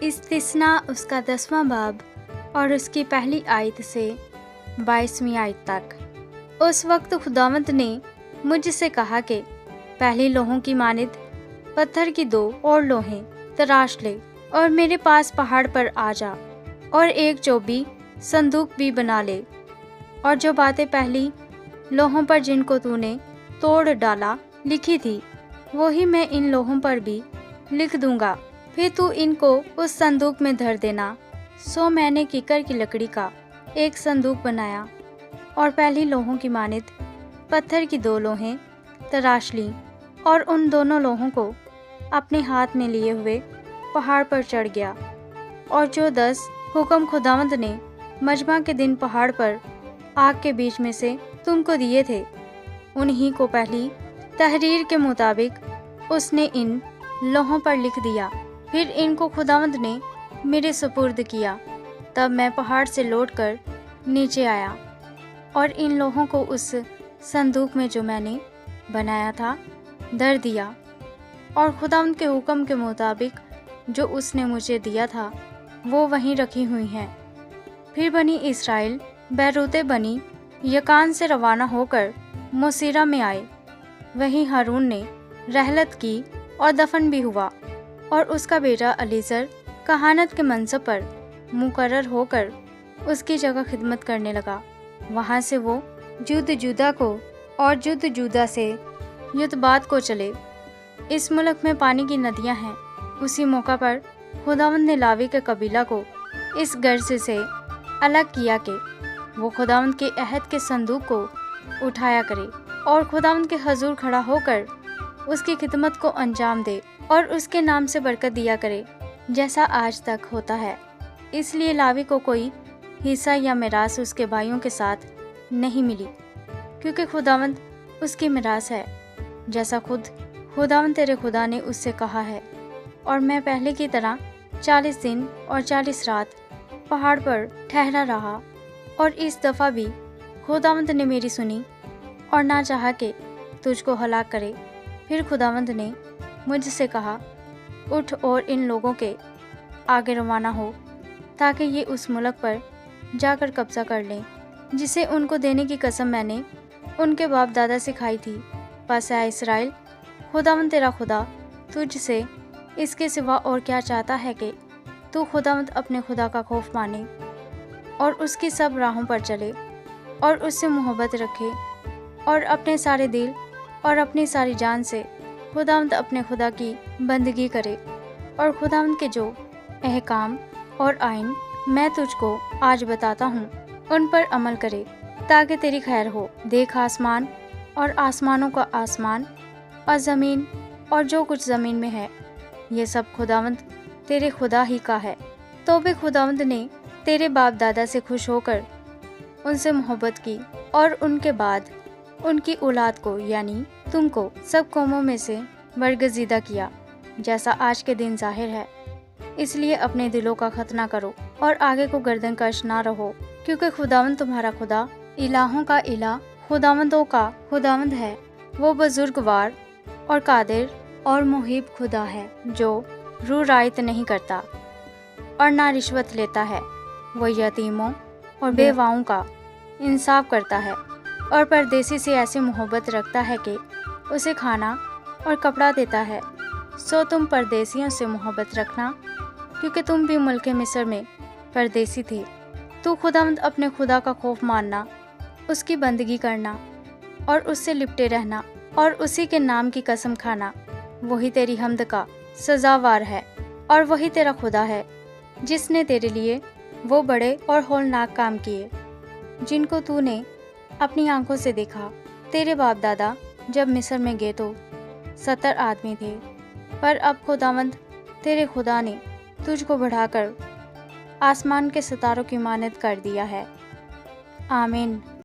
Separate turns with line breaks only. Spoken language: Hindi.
इस्तिस्ना उसका 10वां बाब और उसकी पहली आयत से 22वीं आयत तक। उस वक्त खुदावंद ने मुझसे कहा कि पहली लोहों की मानिद पत्थर की 2 और लोहें तराश ले और मेरे पास पहाड़ पर आ जा और एक चौबी संदूक भी बना ले, और जो बातें पहली लोहों पर जिनको तूने तोड़ डाला लिखी थी वही मैं इन लोहों पर भी लिख दूंगा। फिर तू इनको उस संदूक में धर देना। सो मैंने कीकर की लकड़ी का एक संदूक बनाया और पहली लोहों की मानिद पत्थर की 2 लोहें तराश ली और उन दोनों लोहों को अपने हाथ में लिए हुए पहाड़ पर चढ़ गया। और जो 10 हुक्म खुदावंद ने मजमा के दिन पहाड़ पर आग के बीच में से तुमको दिए थे, उन्हीं को पहली तहरीर के मुताबिक उसने इन लोहों पर लिख दिया। फिर इनको खुदावंद ने मेरे सुपुर्द किया। तब मैं पहाड़ से लौटकर नीचे आया और इन लोहों को उस संदूक में जो मैंने बनाया था धर दिया, और खुदावंद के हुक्म के मुताबिक जो उसने मुझे दिया था वो वहीं रखी हुई हैं। फिर बनी इस्राएल बैरूते बनी यकान से रवाना होकर मोसीरा में आए। वहीं हारून ने रहलत की और दफन भी हुआ, और उसका बेटा अलीजर कहानत के मनसब पर मुकर्रर होकर उसकी जगह खिदमत करने लगा। वहाँ से वो जुद जुदा को और जुद जुदा से युतबात को चले। इस मुल्क में पानी की नदियाँ हैं। उसी मौका पर खुदावंद ने लावी के कबीला को इस गर्ज से अलग किया कि वो खुदावंद के अहद के संदूक को उठाया करे और खुदावंद के हजूर खड़ा होकर उसकी खिदमत को अंजाम दे और उसके नाम से बरकत दिया करे, जैसा आज तक होता है। इसलिए लावी को कोई हिस्सा या मिरास उसके भाइयों के साथ नहीं मिली, क्योंकि खुदावंद उसकी मिरास है, जैसा खुद खुदावंद तेरे खुदा ने उससे कहा है। और मैं पहले की तरह 40 दिन और 40 रात पहाड़ पर ठहरा रहा, और इस दफ़ा भी खुदावंद ने मेरी सुनी और ना चाहा कि तुझको हलाक करे। फिर खुदावंद ने मुझसे कहा, उठ और इन लोगों के आगे रवाना हो, ताकि ये उस मुल्क पर जाकर कब्ज़ा कर लें जिसे उनको देने की कसम मैंने उनके बाप दादा से खाई थी। बस ऐ इस्राएल, खुदावंद तेरा खुदा तुझसे इसके सिवा और क्या चाहता है कि तू खुदावंद अपने खुदा का खौफ माने और उसकी सब राहों पर चले और उससे मोहब्बत रखे और अपने सारे दिल और अपनी सारी जान से खुदावंद अपने खुदा की बंदगी करे, और खुदावंद के जो अहकाम और आइन मैं तुझको आज बताता हूँ उन पर अमल करे, ताकि तेरी खैर हो। देख, आसमान और आसमानों का आसमान और ज़मीन और जो कुछ ज़मीन में है, ये सब खुदावंद तेरे खुदा ही का है। तो भी खुदावंद ने तेरे बाप दादा से खुश होकर उनसे मोहब्बत की और उनके बाद उनकी औलाद को यानी तुमको सब कौमों में से बरगजीदा किया, जैसा आज के दिन जाहिर है। इसलिए अपने दिलों का खतना करो और आगे को गर्दन कश ना रहो, क्योंकि खुदावंद तुम्हारा खुदा इलाहों का इला खुदावंदों का खुदावंद है। वो बुजुर्गवार और कादिर और मुहिब खुदा है, जो रू रायत नहीं करता और ना रिश्वत लेता है। वो यतीमों और बेवाओं का इंसाफ करता है और परदेसी से ऐसी मोहब्बत रखता है कि उसे खाना और कपड़ा देता है। सो तुम परदेसियों से मोहब्बत रखना, क्योंकि तुम भी मुल्क मिस्र में परदेसी थे। तू खुदावंद अपने खुदा का खौफ मानना, उसकी बंदगी करना और उससे लिपटे रहना और उसी के नाम की कसम खाना। वही तेरी हमद का सजावार है और वही तेरा खुदा है, जिसने तेरे लिए वो बड़े और हौलनाक काम किए जिनको तूने अपनी आंखों से देखा। तेरे बाप दादा जब मिस्र में गए तो 70 आदमी थे, पर अब खुदावंद तेरे खुदा ने तुझको बढ़ाकर आसमान के सितारों की मानद कर दिया है। आमीन।